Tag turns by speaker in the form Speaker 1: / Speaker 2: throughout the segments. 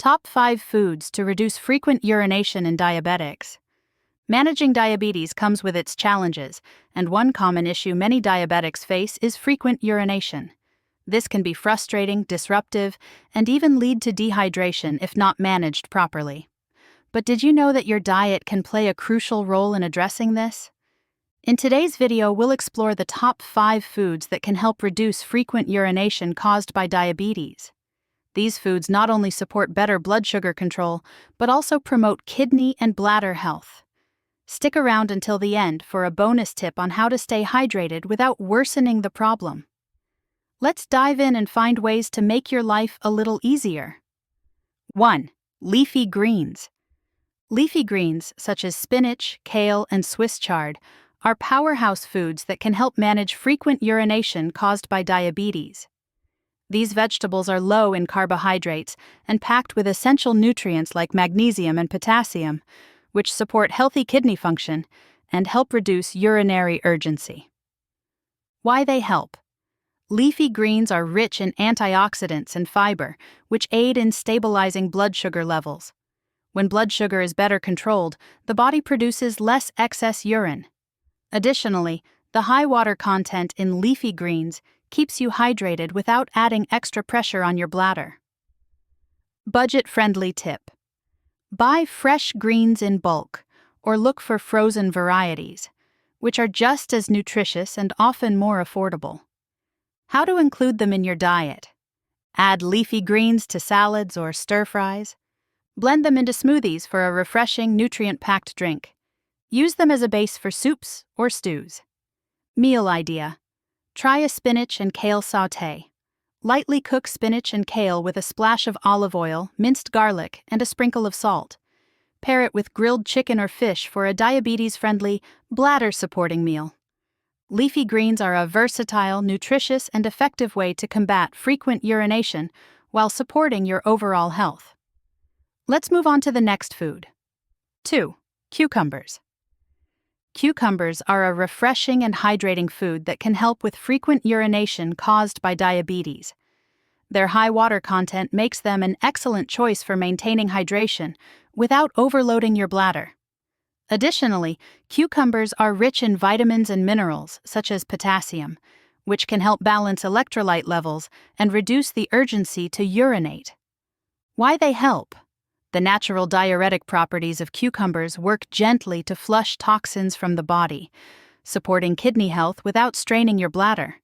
Speaker 1: Top 5 foods to reduce frequent urination in diabetics. Managing diabetes comes with its challenges, and one common issue many diabetics face is frequent urination. This can be frustrating, disruptive, and even lead to dehydration if not managed properly. But did you know that your diet can play a crucial role in addressing this? In today's video, we'll explore the top 5 foods that can help reduce frequent urination caused by diabetes. These foods not only support better blood sugar control, but also promote kidney and bladder health. Stick around until the end for a bonus tip on how to stay hydrated without worsening the problem. Let's dive in and find ways to make your life a little easier. 1. Leafy greens. Leafy greens, such as spinach, kale, and Swiss chard, are powerhouse foods that can help manage frequent urination caused by diabetes. These vegetables are low in carbohydrates and packed with essential nutrients like magnesium and potassium, which support healthy kidney function and help reduce urinary urgency. Why they help? Leafy greens are rich in antioxidants and fiber, which aid in stabilizing blood sugar levels. When blood sugar is better controlled, the body produces less excess urine. Additionally, the high water content in leafy greens keeps you hydrated without adding extra pressure on your bladder. Budget-friendly tip. Buy fresh greens in bulk, or look for frozen varieties, which are just as nutritious and often more affordable. How to include them in your diet? Add leafy greens to salads or stir-fries. Blend them into smoothies for a refreshing, nutrient-packed drink. Use them as a base for soups or stews. Meal idea. Try a spinach and kale sauté. Lightly cook spinach and kale with a splash of olive oil, minced garlic, and a sprinkle of salt. Pair it with grilled chicken or fish for a diabetes-friendly, bladder-supporting meal. Leafy greens are a versatile, nutritious, and effective way to combat frequent urination while supporting your overall health. Let's move on to the next food. 2. Cucumbers. Cucumbers are a refreshing and hydrating food that can help with frequent urination caused by diabetes. Their high water content makes them an excellent choice for maintaining hydration without overloading your bladder. Additionally, cucumbers are rich in vitamins and minerals such as potassium, which can help balance electrolyte levels and reduce the urgency to urinate. Why they help? The natural diuretic properties of cucumbers work gently to flush toxins from the body, supporting kidney health without straining your bladder.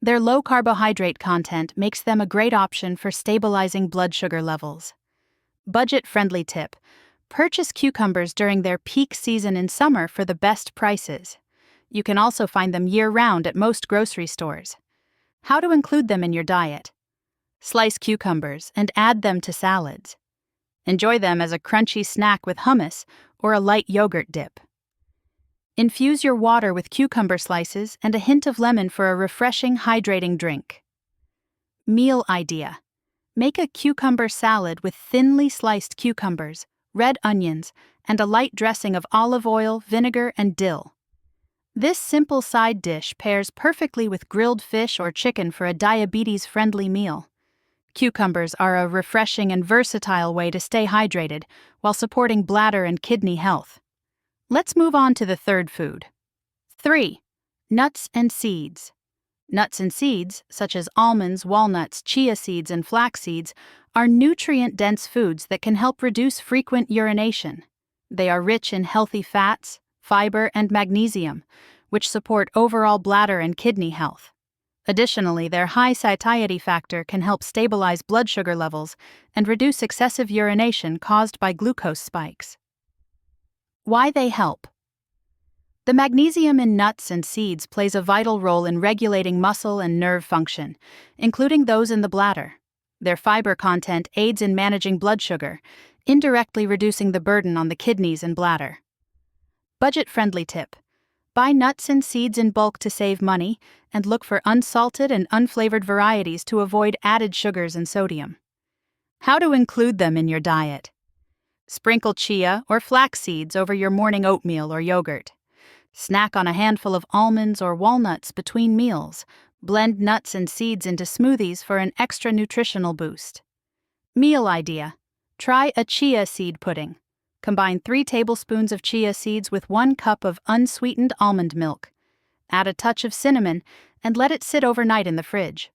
Speaker 1: Their low carbohydrate content makes them a great option for stabilizing blood sugar levels. Budget-friendly tip. Purchase cucumbers during their peak season in summer for the best prices. You can also find them year-round at most grocery stores. How to include them in your diet? Slice cucumbers and add them to salads. Enjoy them as a crunchy snack with hummus or a light yogurt dip. Infuse your water with cucumber slices and a hint of lemon for a refreshing, hydrating drink. Meal idea. Make a cucumber salad with thinly sliced cucumbers, red onions, and a light dressing of olive oil, vinegar, and dill. This simple side dish pairs perfectly with grilled fish or chicken for a diabetes-friendly meal. Cucumbers are a refreshing and versatile way to stay hydrated while supporting bladder and kidney health. Let's move on to the third food. 3. Nuts and seeds. Nuts and seeds, such as almonds, walnuts, chia seeds, and flax seeds, are nutrient-dense foods that can help reduce frequent urination. They are rich in healthy fats, fiber, and magnesium, which support overall bladder and kidney health. Additionally, their high satiety factor can help stabilize blood sugar levels and reduce excessive urination caused by glucose spikes. Why they help? The magnesium in nuts and seeds plays a vital role in regulating muscle and nerve function, including those in the bladder. Their fiber content aids in managing blood sugar, indirectly reducing the burden on the kidneys and bladder. Budget-friendly tip. Buy nuts and seeds in bulk to save money, and look for unsalted and unflavored varieties to avoid added sugars and sodium. How to include them in your diet? Sprinkle chia or flax seeds over your morning oatmeal or yogurt. Snack on a handful of almonds or walnuts between meals. Blend nuts and seeds into smoothies for an extra nutritional boost. Meal idea. Try a chia seed pudding. Combine 3 tablespoons of chia seeds with 1 cup of unsweetened almond milk. Add a touch of cinnamon and let it sit overnight in the fridge.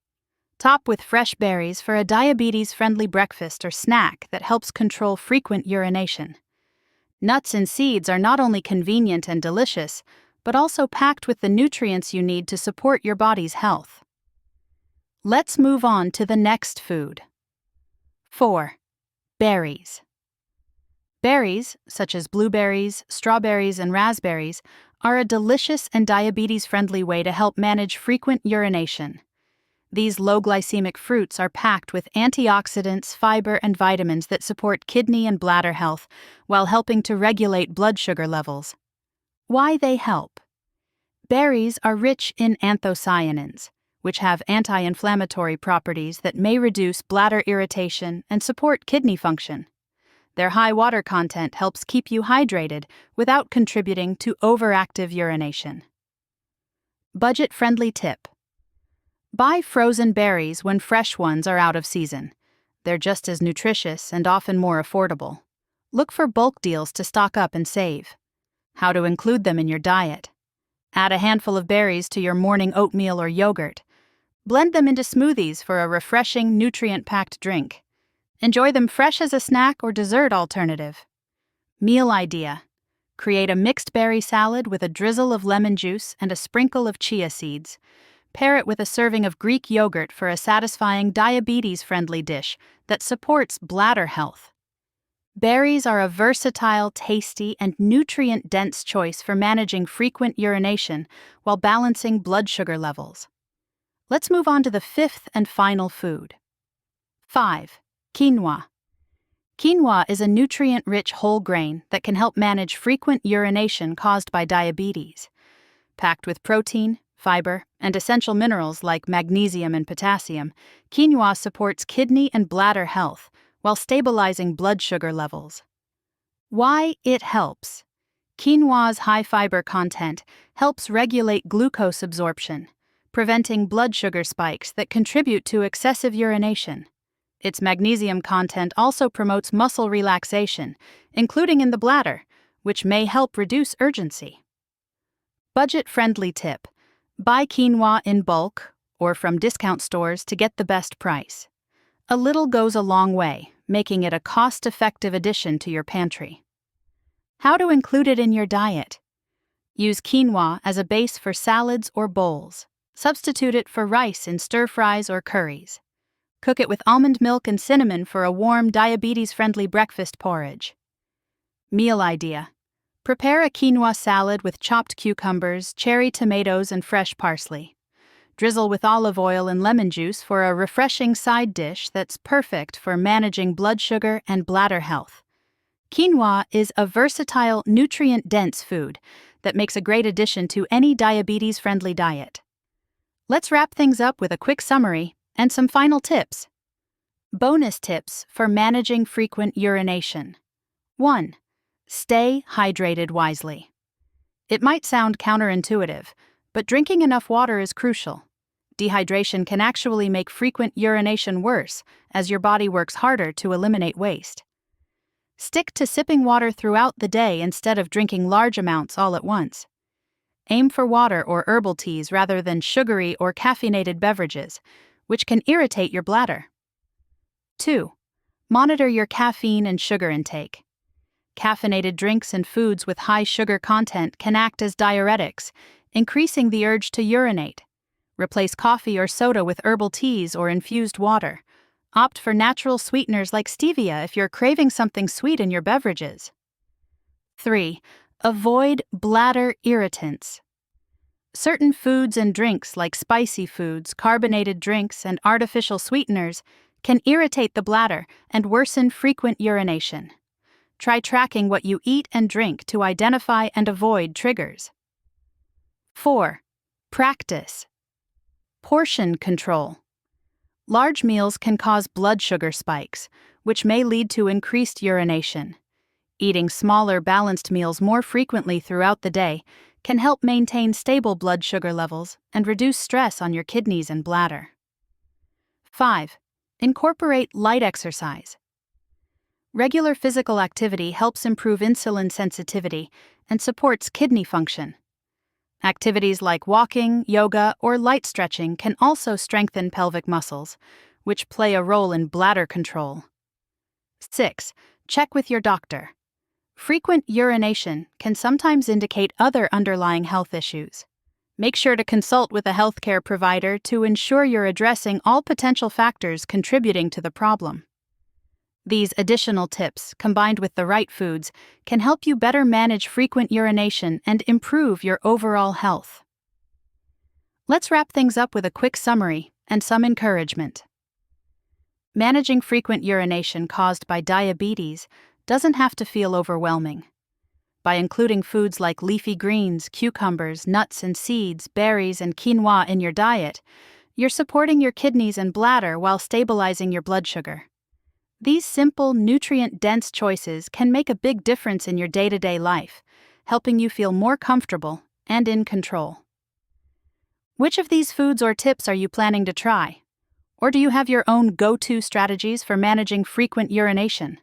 Speaker 1: Top with fresh berries for a diabetes-friendly breakfast or snack that helps control frequent urination. Nuts and seeds are not only convenient and delicious, but also packed with the nutrients you need to support your body's health. Let's move on to the next food. 4. Berries. Berries, such as blueberries, strawberries, and raspberries, are a delicious and diabetes-friendly way to help manage frequent urination. These low-glycemic fruits are packed with antioxidants, fiber, and vitamins that support kidney and bladder health while helping to regulate blood sugar levels. Why they help? Berries are rich in anthocyanins, which have anti-inflammatory properties that may reduce bladder irritation and support kidney function. Their high water content helps keep you hydrated without contributing to overactive urination. Budget-friendly tip. Buy frozen berries when fresh ones are out of season. They're just as nutritious and often more affordable. Look for bulk deals to stock up and save. How to include them in your diet. Add a handful of berries to your morning oatmeal or yogurt. Blend them into smoothies for a refreshing, nutrient-packed drink. Enjoy them fresh as a snack or dessert alternative. Meal idea. Create a mixed berry salad with a drizzle of lemon juice and a sprinkle of chia seeds. Pair it with a serving of Greek yogurt for a satisfying diabetes-friendly dish that supports bladder health. Berries are a versatile, tasty, and nutrient-dense choice for managing frequent urination while balancing blood sugar levels. Let's move on to the 5th and final food. 5. Quinoa. Quinoa is a nutrient-rich whole grain that can help manage frequent urination caused by diabetes. Packed with protein, fiber, and essential minerals like magnesium and potassium, quinoa supports kidney and bladder health while stabilizing blood sugar levels. Why it helps? Quinoa's high fiber content helps regulate glucose absorption, preventing blood sugar spikes that contribute to excessive urination. Its magnesium content also promotes muscle relaxation, including in the bladder, which may help reduce urgency. Budget-friendly tip. Buy quinoa in bulk or from discount stores to get the best price. A little goes a long way, making it a cost-effective addition to your pantry. How to include it in your diet. Use quinoa as a base for salads or bowls. Substitute it for rice in stir-fries or curries. Cook it with almond milk and cinnamon for a warm, diabetes-friendly breakfast porridge. Meal idea. Prepare a quinoa salad with chopped cucumbers, cherry tomatoes, and fresh parsley. Drizzle with olive oil and lemon juice for a refreshing side dish that's perfect for managing blood sugar and bladder health. Quinoa is a versatile, nutrient-dense food that makes a great addition to any diabetes-friendly diet. Let's wrap things up with a quick summary and some final tips. Bonus tips for managing frequent urination. 1. Stay hydrated wisely. It might sound counterintuitive, but drinking enough water is crucial. Dehydration can actually make frequent urination worse as your body works harder to eliminate waste. Stick to sipping water throughout the day instead of drinking large amounts all at once. Aim for water or herbal teas rather than sugary or caffeinated beverages, which can irritate your bladder. 2. Monitor your caffeine and sugar intake. Caffeinated drinks and foods with high sugar content can act as diuretics, increasing the urge to urinate. Replace coffee or soda with herbal teas or infused water. Opt for natural sweeteners like stevia if you're craving something sweet in your beverages. 3. Avoid bladder irritants. Certain foods and drinks like spicy foods, carbonated drinks, and artificial sweeteners can irritate the bladder and worsen frequent urination. Try tracking what you eat and drink to identify and avoid triggers. 4. Practice. Portion control. Large meals can cause blood sugar spikes, which may lead to increased urination. Eating smaller, balanced meals more frequently throughout the day can help maintain stable blood sugar levels and reduce stress on your kidneys and bladder. 5. Incorporate light exercise. Regular physical activity helps improve insulin sensitivity and supports kidney function. Activities like walking, yoga, or light stretching can also strengthen pelvic muscles, which play a role in bladder control. 6. Check with your doctor. Frequent urination can sometimes indicate other underlying health issues. Make sure to consult with a healthcare provider to ensure you're addressing all potential factors contributing to the problem. These additional tips, combined with the right foods, can help you better manage frequent urination and improve your overall health. Let's wrap things up with a quick summary and some encouragement. Managing frequent urination caused by diabetes doesn't have to feel overwhelming. By including foods like leafy greens, cucumbers, nuts and seeds, berries, and quinoa in your diet, you're supporting your kidneys and bladder while stabilizing your blood sugar. These simple, nutrient-dense choices can make a big difference in your day-to-day life, helping you feel more comfortable and in control. Which of these foods or tips are you planning to try? Or do you have your own go-to strategies for managing frequent urination?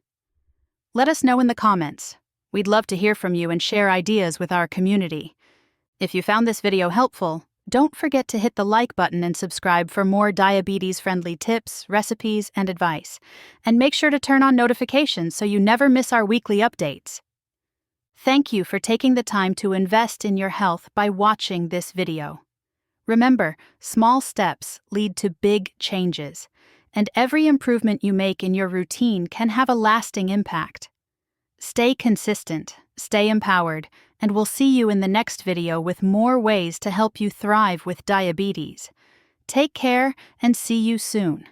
Speaker 1: Let us know in the comments. We'd love to hear from you and share ideas with our community. If you found this video helpful, don't forget to hit the like button and subscribe for more diabetes-friendly tips, recipes, and advice. And make sure to turn on notifications so you never miss our weekly updates. Thank you for taking the time to invest in your health by watching this video. Remember, small steps lead to big changes, and every improvement you make in your routine can have a lasting impact. Stay consistent, stay empowered, and we'll see you in the next video with more ways to help you thrive with diabetes. Take care and see you soon.